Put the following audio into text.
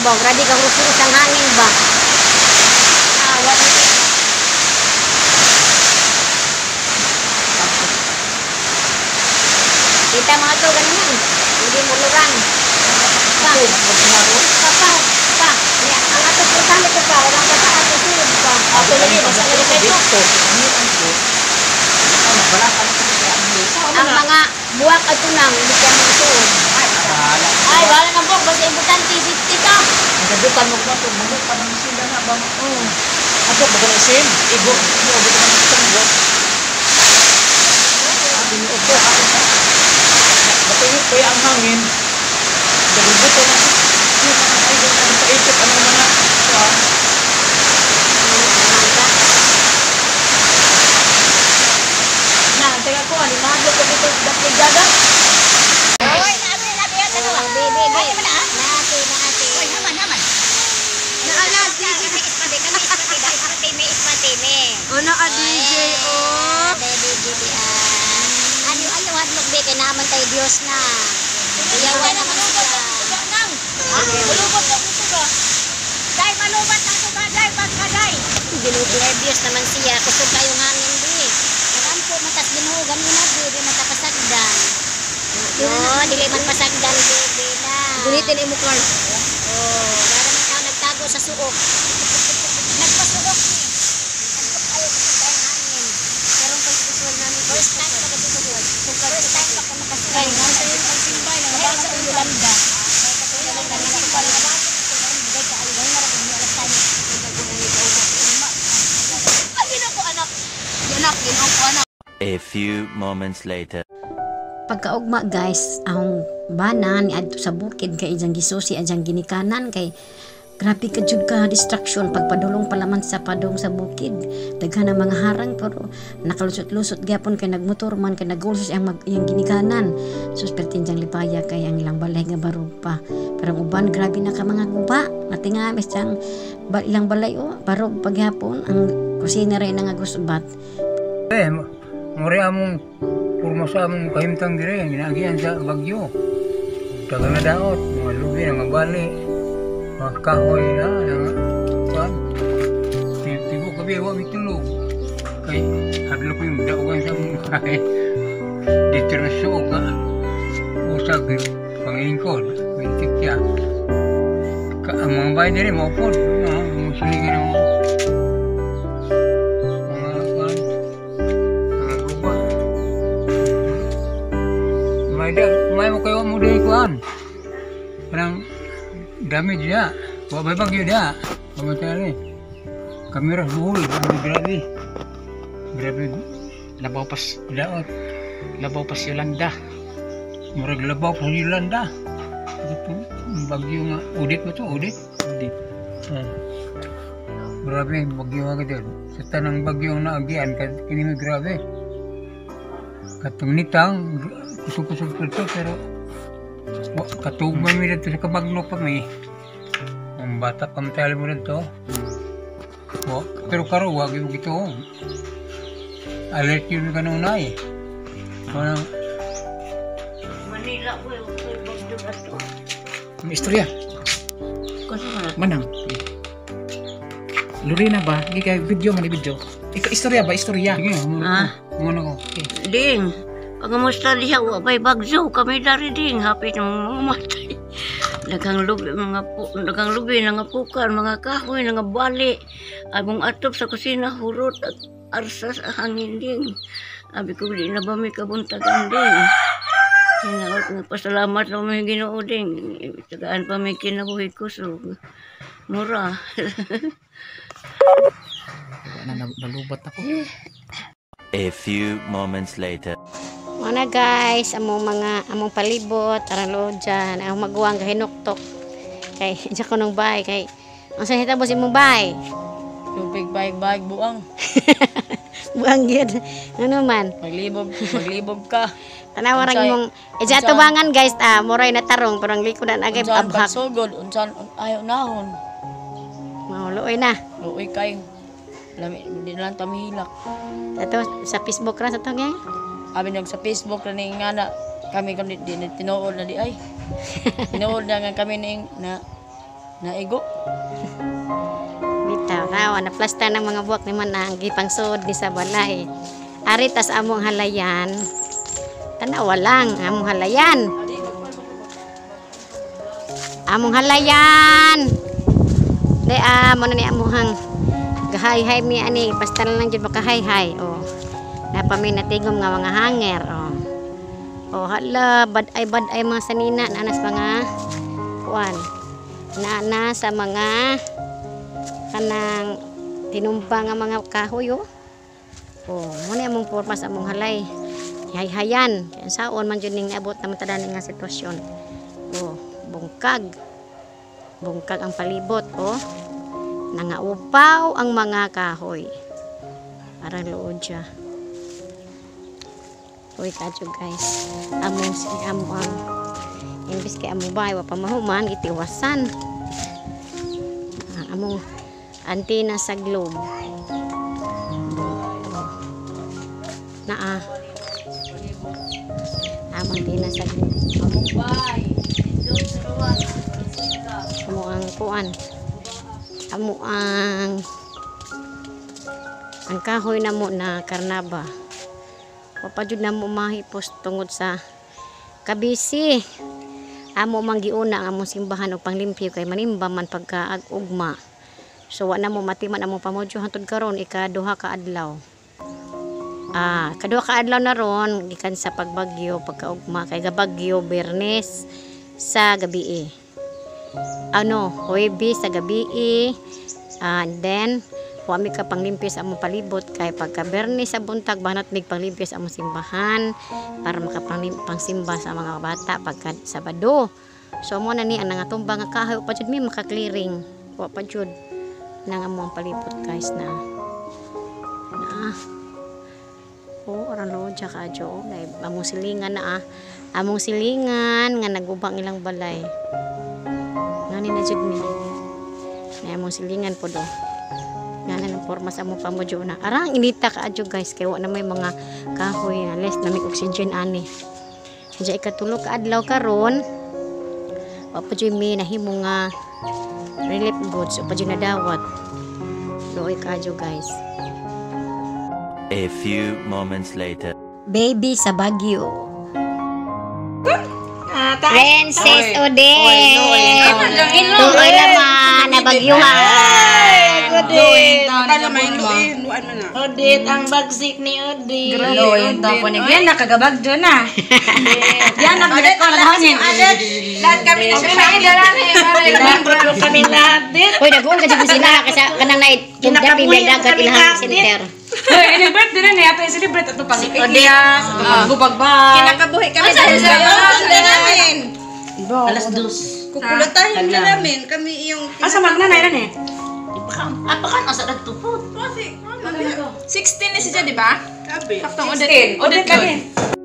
ba? Grabe ka urus-urus ang hangin ba? Awat ito. Kita mga to, ganyan. Hindi mo luran. Pa. Ang ato po kami ko pa. Walang pataan ko sulod pa. Ato lagi, basta lagi kayo. Ang mga buwak at tunang, hindi ka mga sulod. Ay, wala na buwak. Basta importante, safety ka. Nagadutan mo ko ito. Magdutan mo sila na ba? Ako, baga na isin. Igo. Igo, baga na isin. Igo. Matungit kaya ang hangin. Nagadutan na siya. Paikot ang mga nah, teka ko, ano mahadlo ko dito sa jaga? Oy, nabi yan dalawa. Baby. Ay, naman ah. Nati. Oy, naman. Kami ispati. Ano a DJ oh? Baby. Ano hadlok be kay naman tayo Dios na. Iyawan naman siya. Malubot ang suga. Day, malubat ang suga, day, pagkaday. Ginubios naman siya. Kusog kayong hangin di. Nakampo, matas ginuhugan mo na, di matapasagdan. No, dili man pasagdan, baby na. Gulitin yung mukar. Oh, meron man tao nagtago sa suok. Nagpasuok ni. Ayaw kusog kayong hangin. Pero pag kusog namin, first time pa nagsusugod. First time pa ka nakasugay. Nasa yung pagsimbay, nangabasa ang Yolanda. A few moments later. Pagkaugma guys, ang bana ni adto sa bukid kay ijang gisusi ajang ginikanan kay grabe ka jud ka distraction pagpadulong palaman sa padong sa bukid. Daghan ang mga harang pero nakalusot-lusot gyapon kay nagmotor man kay nagulsos ang ginikanan. Sus pertinjang lipaya kay ang ilang balay nga barog pa. Pero ang uban grabe na ka mga guba. Natingamis jang ilang balay barog paghapon ang kusina rin nga gusubat. Mori among purma sa among kahimtang dire ang ginagian sa bagyo. Daga na daot, mga lubi na nga bali. Mga kahoy na kuan. Tibo kabi wa mitulog. Kay hadlo ko yung daugan sa among bahay. Ditirso ka. Usag pangingkod, mintik siya. Ang mga bahay dire mo po, musuligin ang may mo kayo mo din kuan. Parang damage dia. Wa bay bagyo dia. Pamatali. Kamera buhol, grabe. Labaw pas Daot. Yolanda. Murag labaw pa Yolanda. Ito bagyo nga udit mo to, udit. Grabe bagyo nga gid. Sa tanang bagyo na agian kini grabe. Katong nitang kusog-kusog ito pero katugman mo dito sa kabagno pa may ang bata pa matali mo dito pero karo wag yung ito alert yun ka nung na parang Manila ko yung bagyo ato. May istorya. Manang. Lurina ba? Hindi kaya video man video. Ikaw istorya ba? Istorya. sige muna ko Ding, pagamusta diha wa bay bagyo kami dari ding hapit ng mamatay. Daghang lubi nga pukan, mga kahoy nga bali. Abong atop sa kusina hurot at arsa sa hangin ding. Abi ko di na ba may kabuntagan ding. Pasalamat na may Ginoo ding. Tagaan pa may kinabuhi ko so mura. Nalubat ako. A few moments later. Mana guys, among palibot, arang lood dyan, ang maguwang kahinuktok. Kay, dyan ko nung bay, kay, ang sa hitabos imong bay. Tubig baig buang. Buang yun. Ano man? Maglibog ka. Tanawarang imong, dyan tubangan guys, moray na tarong, parang likodan agay Unsan abhak. pagsugod, unsan ayaw nahon. Mauloy na. Uy kay lami di na lang tamihilak. Ito, sa Facebook ra sa to ngay. Abi nag sa Facebook na ning nga kami di tinuod na di ay. Tinuod na nga kami ning na Naigo. Bitaw raw na plaster ng mga buwak ni man ang gipang sud di sa balay. Ari tas among halayan. Tanawa lang among halayan. Among halayan. Day mo na ni amuhang gahay-hay mi ani plaster lang jud makahay-hay. Oh. Napami natigom nga mga hanger. Oh. Oh hala bad ay mga sanina nanas mga kuan. Na sa mga kanang tinumba nga mga kahoy oh. Oh, mo ni among porma sa among halay. Hay-hayan. Kaya saon man jud ning naabot na matadani nga sitwasyon. Oh, bungkag. Bungkag ang palibot oh. Nangaupaw ang mga kahoy. Parang luod siya. Uy, kadyo guys. Among imbis kay among bahay wa pa mahuman itiwasan. Among antena sa globe. Naa. Among antena sa globe. Amo ang kuan. Amo ang kahoy na mo na karnaba. Papadjud na mo mahipos tungod sa kabisi. Amo manggiuna ang among simbahan og panglimpyo kay manimba man pagkaag-ugma. So wa na mo matiman among pamudyo hangtod karon ikaduha ka adlaw. Kaduha ka adlaw na ron gikan sa pagbagyo pagkaugma kay gabagyo Biyernes sa gabi. Huwebes sa gabi. And then wa mi ka panglimpyo sa among palibot kay pagka Biyernes sa buntag banat mig panglimpyo sa among simbahan para makapangsimba sa mga bata pagka Sabado. So mo na ni ang nangatumba nga kahoy pa jud mi maka-clearing. Wa pa jud nang among palibot guys na. Orang lo ja kadyo kay among silingan na among silingan nga nagubang ilang balay. Ngani na jud mi. Na among silingan po do. Ngana ng porma sa among pamudyo na. Arang inita ka adyo guys kay wa na may mga kahoy na less na may oxygen ani. Diya ikatulo ka adlaw karon. Wa pa jud mi nahimo nga relief goods o pa jud nadawat. Doy ka adyo guys. A few moments later. Baby sa Baguio. Princess Odette. Tuloy naman na Baguiohan. Odette, ang bagsik ni Odette. Loy, ito po ni Glenn, nakagabag doon na. Yan, nagbilat ko na hangin. Lahat kami na siya. Kami lahat din. Hoy, nag-uong ka dyan sila kasi kanang naitugda pimay dagat ilang center. Hoy, celebrate din na ato i-celebrate ato pang ikias, gubagbag. Kinakabuhi kami sa pagpunta namin. Alas 2. Kukulatahin na namin. Kami yung... Asa magnanay rin eh. Apakan asa nagtupot. 16 na siya, di ba? Sabi. Odette lagi.